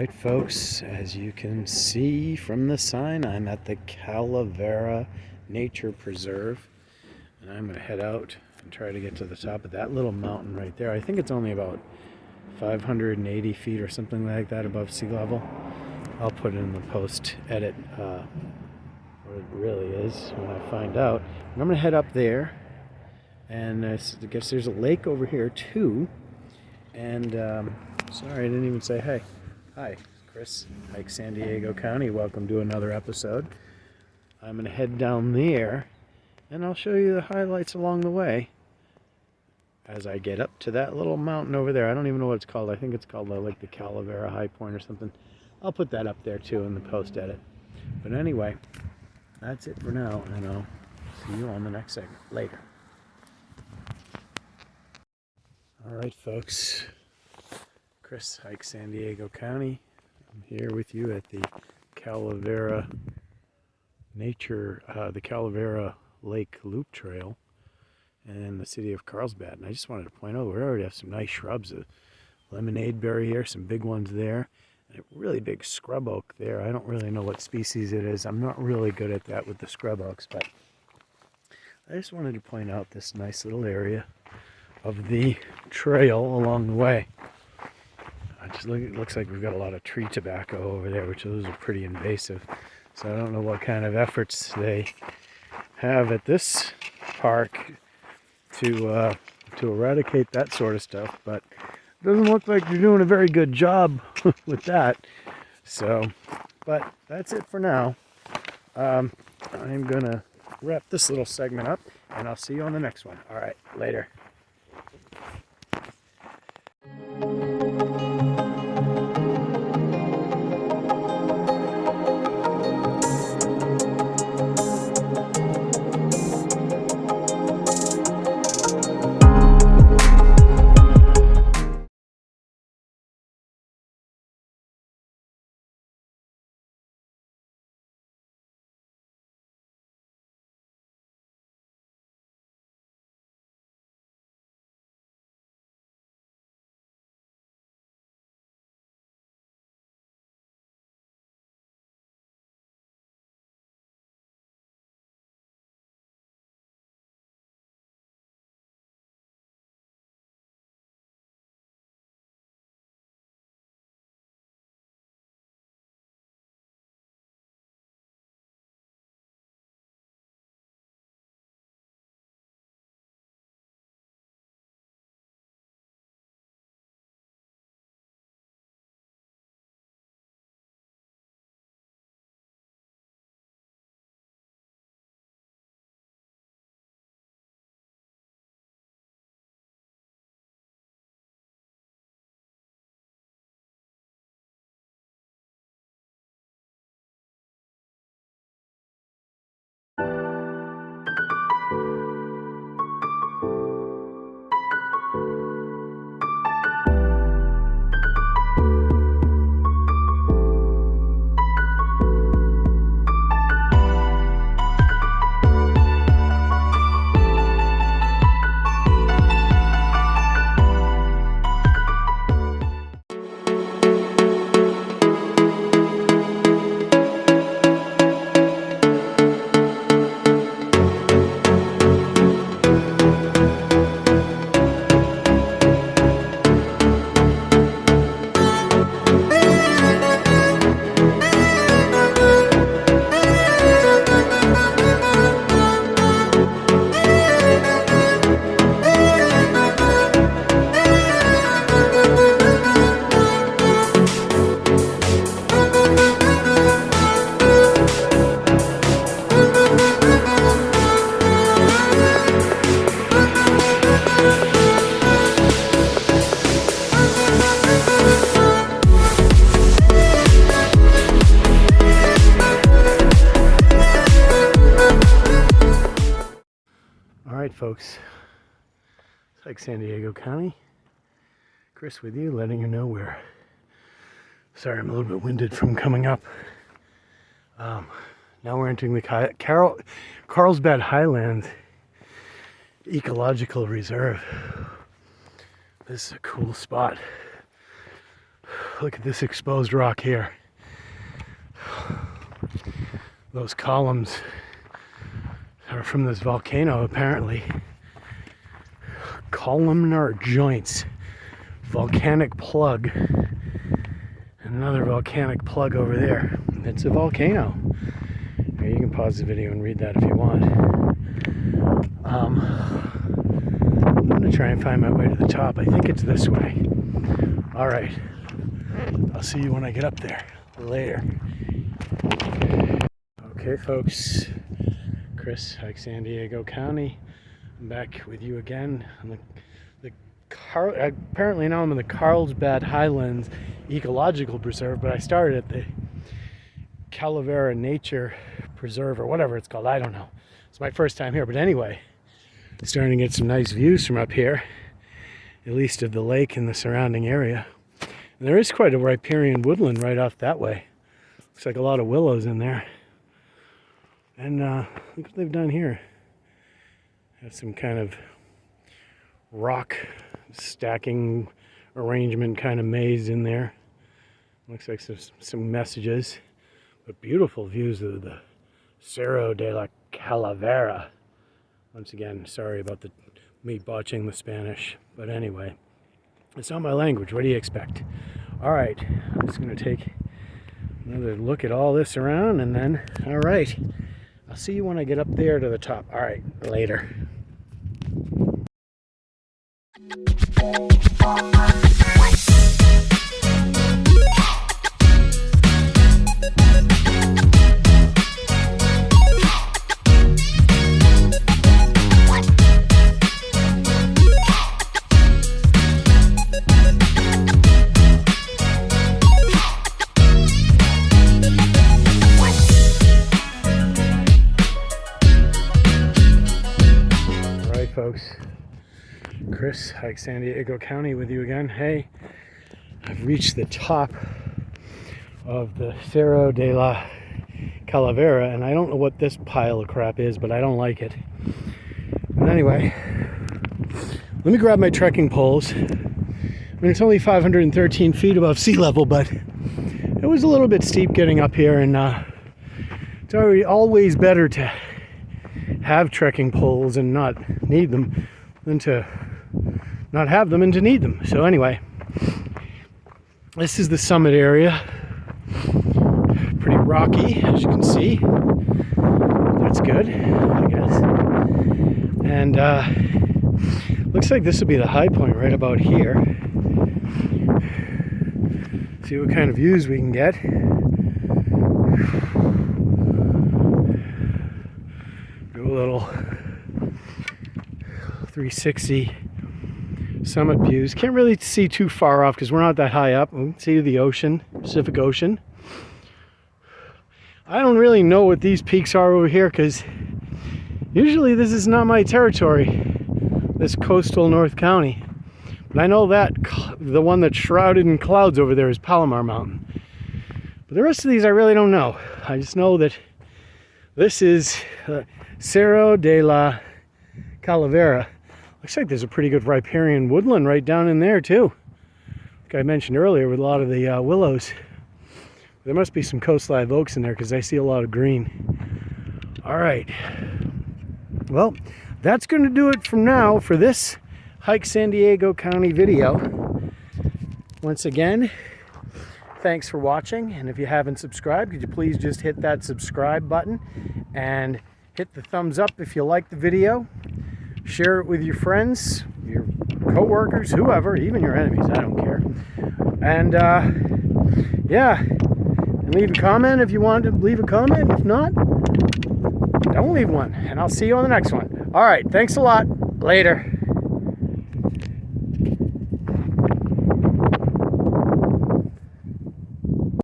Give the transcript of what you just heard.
Alright folks, as you can see from the sign, I'm at the Calavera Nature Reserve, and I'm going to head out and try to get to the top of that little mountain right there. I think it's only about 580 feet or something like that above sea level. I'll put it in the post edit what it really is when I find out. And I'm going to head up there, and I guess there's a lake over here too. And sorry, I didn't even say hey. Hi, Chris, Hike San Diego County. Welcome to another episode. I'm going to head down there, and I'll show you the highlights along the way as I get up to that little mountain over there. I don't even know what it's called. I think it's called like the Calavera High Point or something. I'll put that up there too in the post edit. But anyway, that's it for now, and I'll see you on the next segment later. All right, folks. Chris, Hike San Diego County. I'm here with you at the Calavera the Calavera Lake Loop Trail in the city of Carlsbad. And I just wanted to point out, we already have some nice shrubs. A lemonade berry here, some big ones there, and a really big scrub oak there. I don't really know what species it is. I'm not really good at that with the scrub oaks, but I just wanted to point out this nice little area of the trail along the way. It looks like we've got a lot of tree tobacco over there, which those are pretty invasive. So I don't know what kind of efforts they have at this park to eradicate that sort of stuff, but it doesn't look like they're doing a very good job with that. So, but that's it for now. I'm gonna wrap this little segment up, and I'll see you on the next one. All right, later. Alright folks, it's like San Diego County. Chris with you, letting you know where. Sorry, I'm a little bit winded from coming up. Now we're entering the Carlsbad Highlands Ecological Reserve. This is a cool spot. Look at this exposed rock here. Those columns are from this volcano, apparently. Columnar joints. Volcanic plug. Another volcanic plug over there. It's a volcano. Here, you can pause the video and read that if you want. I'm going to try and find my way to the top. I think it's this way. All right. I'll see you when I get up there. Later. Okay, folks. Chris, Hike San Diego County. I'm back with you again. Apparently now I'm in the Carlsbad Highlands Ecological Reserve, but I started at the Calavera Nature Reserve, or whatever it's called. I don't know. It's my first time here, but anyway, I'm starting to get some nice views from up here, at least of the lake and the surrounding area. And there is quite a riparian woodland right off that way. Looks like a lot of willows in there. And look what they've done here. Have some kind of rock stacking arrangement kind of maze in there. Looks like some messages. But beautiful views of the Cerro de la Calavera. Once again, sorry about me botching the Spanish. But anyway, it's not my language. What do you expect? All right, I'm just going to take another look at all this around, and then, all right, I'll see you when I get up there to the top. All right, later. Folks, Chris, Hike San Diego County with you again. Hey, I've reached the top of the Cerro de la Calavera, and I don't know what this pile of crap is, but I don't like it. But anyway, let me grab my trekking poles. I mean, it's only 513 feet above sea level, but it was a little bit steep getting up here, and it's always better to have trekking poles and not need them than to not have them and to need them. So anyway, this is the summit area. Pretty rocky, as you can see. That's good, I guess. And looks like this will be the high point right about here. See what kind of views we can get. Do a little 360 summit views. Can't really see too far off because we're not that high up. We can see the ocean, Pacific Ocean. I don't really know what these peaks are over here because usually this is not my territory, this coastal North County. But I know that the one that's shrouded in clouds over there is Palomar Mountain. But the rest of these I really don't know. I just know that this is Cerro de la Calavera. Looks like there's a pretty good riparian woodland right down in there too. Like I mentioned earlier with a lot of the willows. There must be some coast live oaks in there because I see a lot of green. All right. Well, that's going to do it from now for this Hike San Diego County video. Once again, thanks for watching. And if you haven't subscribed, could you please just hit that subscribe button and hit the thumbs up if you like the video. Share it with your friends, your co-workers, whoever, even your enemies. I don't care. And yeah, and leave a comment if you want to leave a comment. If not, don't leave one. And I'll see you on the next one. All right, thanks a lot. Later.